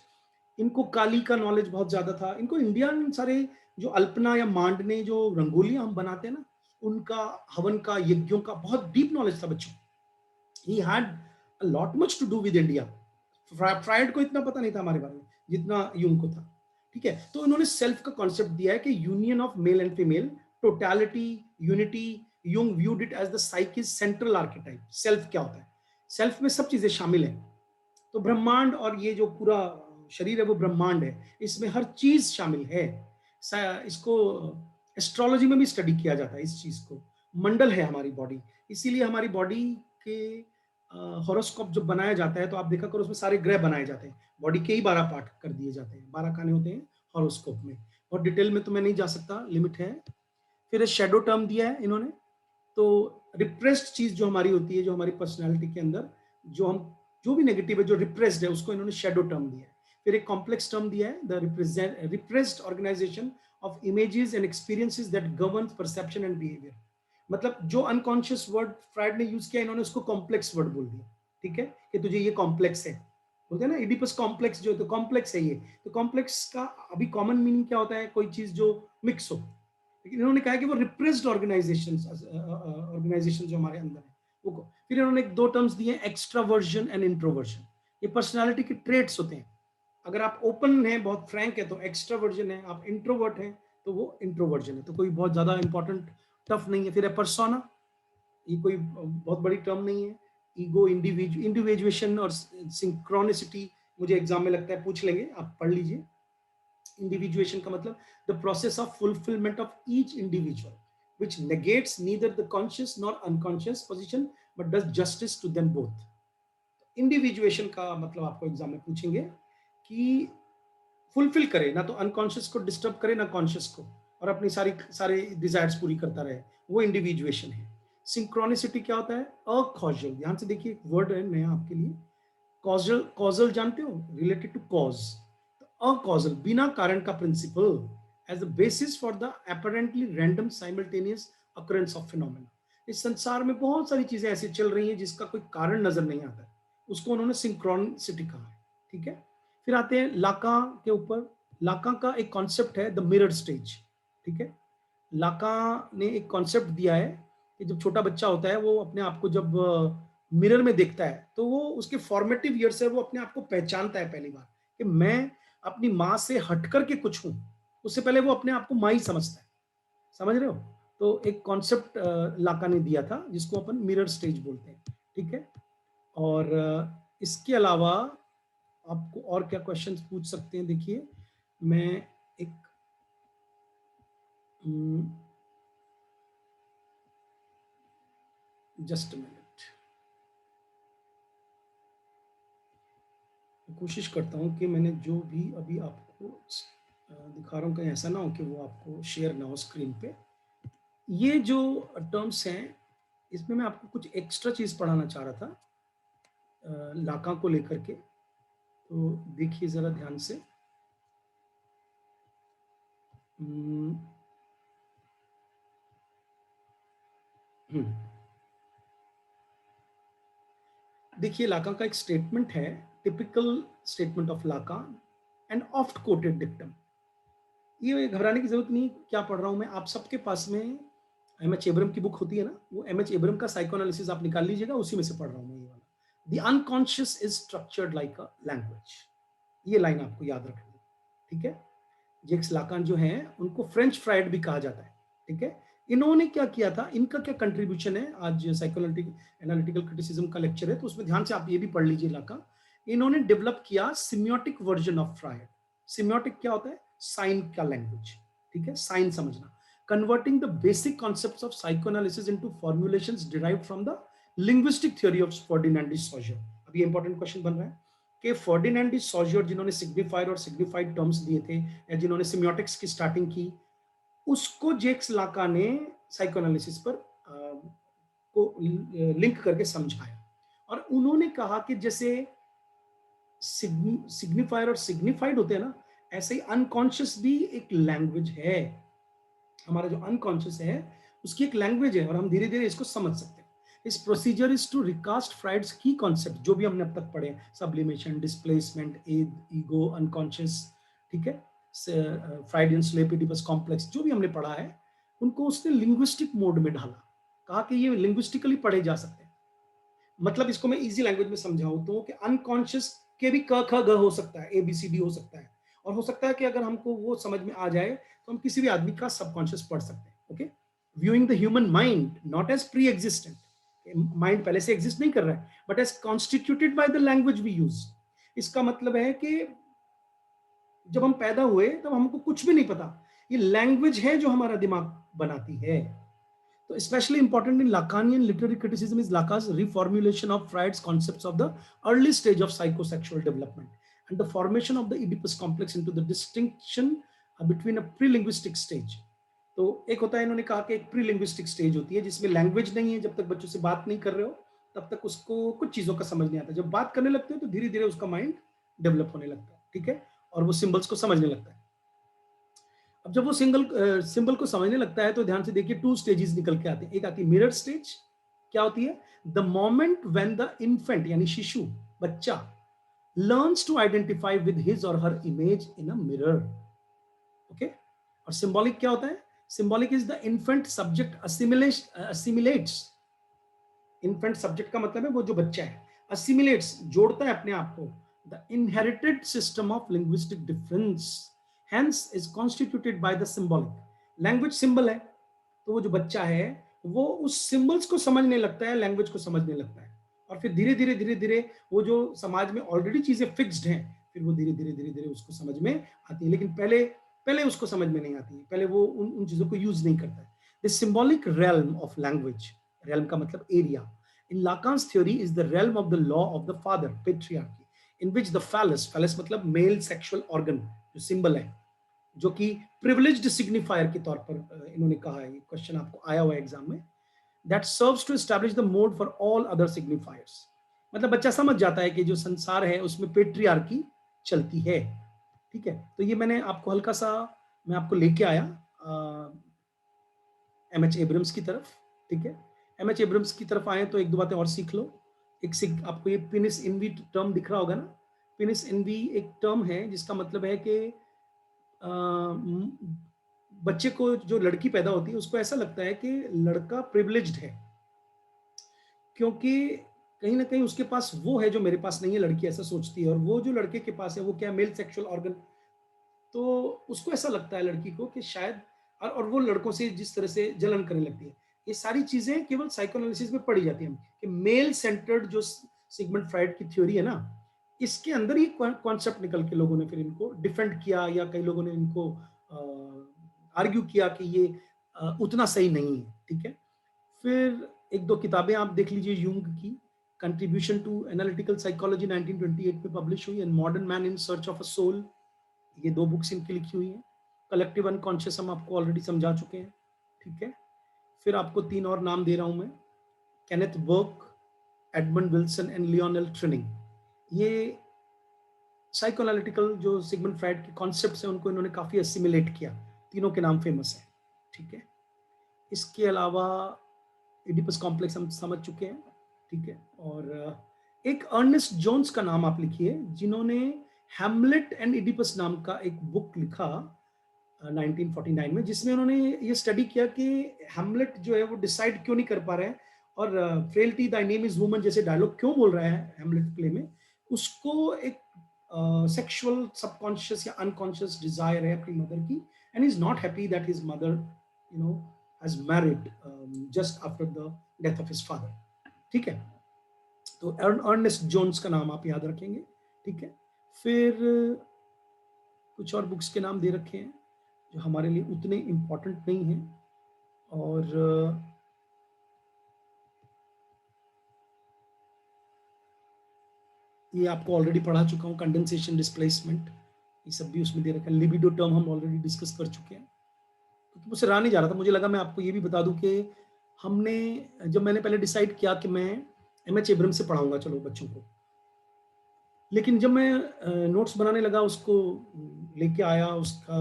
इनको काली का नॉलेज बहुत ज़्यादा था। इनको इंडियन सारे जो अल्पना या मांडने जो रंगोलियाँ हम बनाते हैं ना, उनका, हवन का, यज्ञों का बहुत डीप नॉलेज था बच्चों को। He had a lot much to do with India. Freud को इतना पता नहीं था हमारे बारे में, जितना यूंग को था। ठीक है? तो इन्होंने सेल्फ का कॉन्सेप्ट दिया है कि union of male and female, totality, unity. Jung viewed it as the साइकिस सेंट्रल आर्केटाइप। सेल्फ क्या होता है? सेल्फ में सब चीज़ें शामिल हैं। तो ब्रह्मांड और ये जो पूरा शरीर है वो ब्रह्मांड है, इसमें हर चीज शामिल है। इसको एस्ट्रोलॉजी में भी स्टडी किया जाता है इस चीज को। मंडल है हमारी बॉडी, इसीलिए हमारी बॉडी के हॉरोस्कोप जब बनाया जाता है तो आप देखा करो उसमें सारे ग्रह बनाए जाते हैं। बॉडी के ही 12 पार्ट कर दिए जाते हैं, 12 खाने होते हैं हॉरोस्कोप में। और डिटेल में तो मैं नहीं जा सकता, लिमिट है। फिर शेडो टर्म दिया है इन्होंने। तो रिप्रेस्ड चीज जो हमारी होती है, जो हमारी पर्सनैलिटी के अंदर, जो हम, जो भी नेगेटिव है, जो रिप्रेस्ड है, उसको इन्होंने शेडो टर्म दिया है। फिर एक कॉम्प्लेक्स टर्म दिया है, the repressed organisation of images and experiences that govern perception and behaviour. मतलब जो अनकॉन्शियस वर्ड फ्राइड ने यूज किया, इन्होंने उसको कॉम्प्लेक्स वर्ड बोल दिया। ठीक है, कि तुझे ये कॉम्प्लेक्स है, बोलते हैं ना इडिपस कॉम्प्लेक्स, जो तो कॉम्प्लेक्स है ये। तो कॉम्प्लेक्स का अभी कॉमन मीनिंग क्या होता है? कोई चीज जो मिक्स हो। लेकिन इन्होंने कहा कि वो रिप्रेस्ड ऑर्गेनाइजेशन जो हमारे अंदर है वो। फिर इन्होंने दो टर्म्स दिए, एक्स्ट्रावर्जन एंड इंट्रोवर्जन। ये पर्सनालिटी के ट्रेट्स होते हैं। अगर आप ओपन हैं, बहुत फ्रैंक है, तो एक्स्ट्रावर्जन है। आप इंट्रोवर्ट हैं तो वो इंट्रोवर्जन है। तो कोई बहुत ज्यादा इंपॉर्टेंट टफ नहीं है। फिर है पर्सोना, ये कोई बहुत बड़ी टर्म नहीं है। ईगो, इंडिविजुएशन और सिंक्रोनिसिटी, मुझे एग्जाम में लगता है पूछ लेंगे, आप पढ़ लीजिए। इंडिविजुएशन का मतलब the process of fulfilment of each individual which negates neither the conscious nor unconscious position but does justice to them both. Individuation का मतलब आपको एग्जाम में पूछेंगे कि फुलफिल करे, ना तो अनकॉन्शियस को डिस्टर्ब करे, ना कॉन्शियस को, और अपनी सारे डिजायर्स पूरी करता रहे, वो इंडिविजुएशन है। सिंक्रोनिसिटी क्या होता है? अकॉजल। ध्यान से देखिए, एक वर्ड है नया आपके लिए, कॉजल। कॉजल जानते हो? Related to cause. अकॉजल, बिना कारण का principle, as the basis for the apparently random simultaneous occurrence of phenomena. इस संसार में बहुत सारी चीजें ऐसी चल रही हैं जिसका कोई कारण नजर नहीं आता, उसको उन्होंने सिंक्रोनिसिटी कहा है। ठीक है? फिर आते हैं लाका के ऊपर। लाका का एक कॉन्सेप्ट है, द मिरर स्टेज। ठीक है? लाका ने एक कॉन्सेप्ट दिया है कि जब छोटा बच्चा होता है, वो अपने आप को जब मिरर में देखता है, तो वो उसके फॉर्मेटिव ईयर से वो अपने आप को पहचानता है पहली बार, कि मैं अपनी माँ से हट करके कुछ हूँ। उससे पहले वो अपने आप को माँ ही समझता है। समझ रहे हो? तो एक कॉन्सेप्ट लाका ने दिया था, जिसको अपन मिरर स्टेज बोलते हैं। ठीक है? और इसके अलावा आपको और क्या क्वेश्चंस पूछ सकते हैं? देखिए, मैं एक जस्ट मिनट, कोशिश करता हूँ कि मैंने जो भी अभी आपको दिखा रहा हूँ, कहीं ऐसा ना हो कि वो आपको शेयर ना हो स्क्रीन पे। ये जो टर्म्स हैं, इसमें मैं आपको कुछ एक्स्ट्रा चीज पढ़ाना चाह रहा था लाका को लेकर के। तो देखिए जरा ध्यान से। हम्म, हम्म, देखिए, लाका का एक स्टेटमेंट है, typical statement of Laka and oft coated dictum. ये घबराने की जरूरत नहीं, क्या पढ़ रहा हूं मैं, आप सबके पास में एम एच एब्रम की बुक होती है ना, वो एम एच एब्रम का साइकोएनालिसिस आप निकाल लीजिएगा, उसी में से पढ़ रहा हूं मैं ये वाला। The unconscious is structured like a language. ये लाइन आपको याद रखनी है। ठीक है? जेक्स लाकान जो है, उनको फ्रेंच फ्राइड भी कहा जाता है। ठीक है? इन्होंने क्या किया था, इनका क्या कंट्रीब्यूशन है, आज साइकोएनालिटिकल एनालिटिकल क्रिटिसिज्म का लेक्चर है, तो उसमें ध्यान से आप ये भी पढ़ लीजिए लाका। इन्होंने डेवलप किया सिम्योटिक वर्जन ऑफ फ्राइड। सिम्योटिक क्या होता है? साइन का लैंग्वेज। ठीक है? साइन समझना। Converting the basic concepts of psychoanalysis into formulations derived from the linguistic theory of Ferdinand de Saussure. अब ये इंपॉर्टेंट क्वेश्चन बन रहा है कि फर्डिनांड डी सॉजर, जिन्होंने सिग्निफायर और सिग्निफाइड टर्म्स दिए थे, या जिन्होंने सिम्योटिक्स की स्टार्टिंग की, उसको जेक्स लाका ने साइकोएनालिसिस पर को लिंक करके समझाया। और उन्होंने कहा कि जैसे सिग्निफायर और सिग्निफाइड होते हैं ना, ऐसे ही अनकॉन्शियस भी एक लैंग्वेज है। हमारा जो अनकॉन्शियस है, उसकी एक लैंग्वेज है, और हम धीरे धीरे इसको समझ सकते हैं। इस procedure is to recast Freud's की कॉन्सेप्ट, जो भी हमने अब तक पढ़े, सब्लिमेशन, डिस्प्लेसमेंट, ईगो, अनकॉन्शियस, ठीक है, फ्राइडियन स्लेप, इडिपस कॉम्प्लेक्स, जो भी हमने पढ़ा है उनको उसने लिंग्विस्टिक मोड में ढाला, कहा कि ये लिंग्विस्टिकली पढ़े जा सकते हैं। मतलब इसको मैं इजी लैंग्वेज में समझाऊं तो कि अनकॉन्शियस के भी क ख ग हो सकता है, ए बी सी डी हो सकता है, और हो सकता है कि अगर हमको वो समझ में आ जाए तो हम किसी भी आदमी का सबकॉन्शियस पढ़ सकते हैं। Okay, viewing the human mind not as preexistent, mind पहले से एग्जिस्ट नहीं कर रहा है, but as constituted by the language we use. इसका मतलब है कि जब हम पैदा हुए तब हमको कुछ भी नहीं पता, ये लैंग्वेज है जो हमारा दिमाग बनाती है। So especially important in Lacanian literary criticism is Lacan's reformulation of Freud's concepts of the early stage of psychosexual development and the formation of the Oedipus complex into the distinction between a pre-linguistic stage. तो एक होता है, इन्होंने कहा कि एक pre-linguistic stage होती है जिसमें लैंग्वेज नहीं है, जब तक बच्चों से बात नहीं कर रहे हो तब तक उसको कुछ चीजों का समझ नहीं आता, जब बात करने लगते हो तो धीरे धीरे उसका माइंड डेवलप होने लगता है, ठीक है, और वो सिंबल्स को समझने लगता है। अब जब वो सिंबल को समझने लगता है तो ध्यान से देखिए, टू स्टेजेस निकल के आते हैं। एक आती है मिरर स्टेज। क्या होती है? The moment when the infant यानी शिशु, बच्चा, learns to identify with his और her image in a mirror. Okay, और सिंबॉलिक क्या होता है? Symbolic is the infant subject assimilates. Infant subject का मतलब है वो जो बच्चा है, असिमिलेट्स जोड़ता है अपने आप को, the inherited system of linguistic difference hence is constituted by the symbolic। Language symbol है, तो वो जो बच्चा है वो उस सिंबल्स को समझने लगता है, लैंग्वेज को समझने लगता है, और फिर धीरे धीरे धीरे धीरे वो जो समाज में ऑलरेडी चीजें फिक्स्ड हैं, फिर वो धीरे धीरे धीरे धीरे उसको समझ में आती है, लेकिन पहले पहले उसको समझ में नहीं आती है, पहले वो उन चीजों को यूज नहीं करता है। The symbolic realm of language, realm का मतलब area, in Lacan's theory is the realm of the law of the father, patriarchy, in which the phallus मतलब मेल सेक्सुअल ऑर्गन जो सिंबल है, जो कि प्रिविलेज्ड सिग्निफायर के तौर पर इन्होंने कहा है, ये क्वेश्चन आपको आया हुआ है एग्जाम में, that serves to establish the mode for all other signifiers. मतलब बच्चा समझ जाता है कि जो संसार है उसमें पेट्रियार्की चलती है, ठीक है। तो ये मैंने आपको हल्का सा, मैं आपको लेके आया एमएच एब्रम्स की तरफ, ठीक है। एमएच एब्रम्स की तरफ आए तो एक दो बातें और सीख लो। आपको ये पिनिस इनवी टर्म दिख रहा होगा ना, पिनिस इनवी एक टर्म है जिसका मतलब है कि बच्चे को, जो लड़की पैदा होती है उसको ऐसा लगता है कि लड़का प्रिविलेज्ड है, क्योंकि कहीं ना कहीं उसके पास वो है जो मेरे पास नहीं है, लड़की ऐसा सोचती है, और वो जो लड़के के पास है वो क्या, मेल सेक्सुअल ऑर्गन। तो उसको ऐसा लगता है लड़की को कि शायद, और वो लड़कों से जिस तरह से जलन करने लगती है। ये सारी चीजें केवल साइकोएनालिसिस में पढ़ी जाती हैं कि मेल सेंटर्ड जो सिगमंड फ्राइड की थ्योरी है ना, इसके अंदर ही कॉन्सेप्ट निकल के लोगों ने फिर इनको डिफेंड किया, या कई लोगों ने इनको आर्ग्यू किया कि ये उतना सही नहीं है, ठीक है। फिर एक दो किताबें आप देख लीजिए, यूंग की कंट्रीब्यूशन टू एनालिटिकल साइकोलॉजी 1928 में पब्लिश हुई, and modern man in search of a soul, ये दो बुक्स इनकी लिखी हुई हैं। कलेक्टिव अनकॉन्शियस हम आपको ऑलरेडी समझा चुके हैं, ठीक है। फिर आपको तीन और नाम दे रहा हूं मैं, Kenneth Burke, Edmund Wilson and Lionel Trilling. ये साइकोएनालिटिकल जो सिगमंड फ्राइड के कॉन्सेप्ट्स हैं उनको इन्होंने काफी असिमिलेट किया, तीनों के नाम फेमस है, ठीक है। इसके अलावा इडिपस कॉम्प्लेक्स हम समझ चुके हैं, ठीक है। और एक अर्नेस्ट जोन्स का नाम आप लिखिए, जिन्होंने हैमलेट एंड इडिपस नाम का एक बुक लिखा 1949 में, जिसमें उन्होंने ये स्टडी किया कि हैमलेट जो है वो डिसाइड क्यों नहीं कर पा रहे हैं, और frailty Dai name is woman जैसे डायलॉग क्यों बोल रहा है हैमलेट प्ले में, उसको एक सेक्सुअल सबकॉन्शियस या अनकॉन्शियस डिजायर है अपनी मदर की, and is not happy that his mother has married just after the death of his father, ठीक है। तो अर्नेस्ट जोन्स का नाम आप याद रखेंगे, ठीक है। फिर कुछ और बुक्स के नाम दे रखे हैं जो हमारे लिए उतने इंपॉर्टेंट नहीं हैं, और ये आपको ऑलरेडी पढ़ा चुका हूँ, कंडेंसेशन, डिस्प्लेसमेंट, ये सब भी उसमें दे रखा है। लिबिडो टर्म हम ऑलरेडी डिस्कस कर चुके हैं, क्योंकि मुझसे रहा नहीं जा रहा था, मुझे लगा मैं आपको ये भी बता दूं कि हमने, जब मैंने पहले डिसाइड किया कि मैं एमएच एब्रम से पढ़ाऊंगा चलो बच्चों को, लेकिन जब मैं नोट्स बनाने लगा, उसको लेके आया, उसका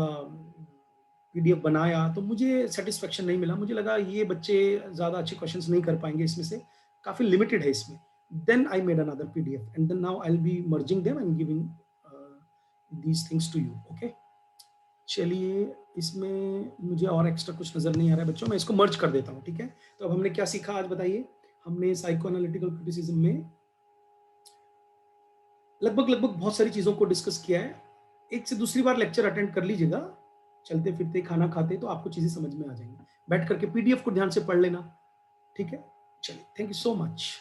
पीडीएफ बनाया, तो मुझे सेटिस्फेक्शन नहीं मिला। मुझे लगा ये बच्चे ज़्यादा अच्छे क्वेश्चंस नहीं कर पाएंगे इसमें से, काफी लिमिटेड है इसमें. Then I made another PDF, and then now I'll be merging them and giving these things to you. Okay. चलिए, इसमें मुझे और एक्स्ट्रा कुछ नजर नहीं आ रहा है बच्चों, मैं इसको मर्ज कर देता हूँ. ठीक है, तो अब हमने क्या सीखा आज बताइए. हमने साइको एनालिटिकल क्रिटिसिज्म में लगभग बहुत सारी चीजों को डिस्कस किया है. एक से दूसरी बार लेक्चर अटेंड कर लीजिएगा, चलते फिरते खाना खाते, तो आपको चीजें समझ में आ जाएंगी. बैठ करके पीडीएफ को ध्यान से पढ़ लेना. ठीक है, चलिए, थैंक यू सो मच.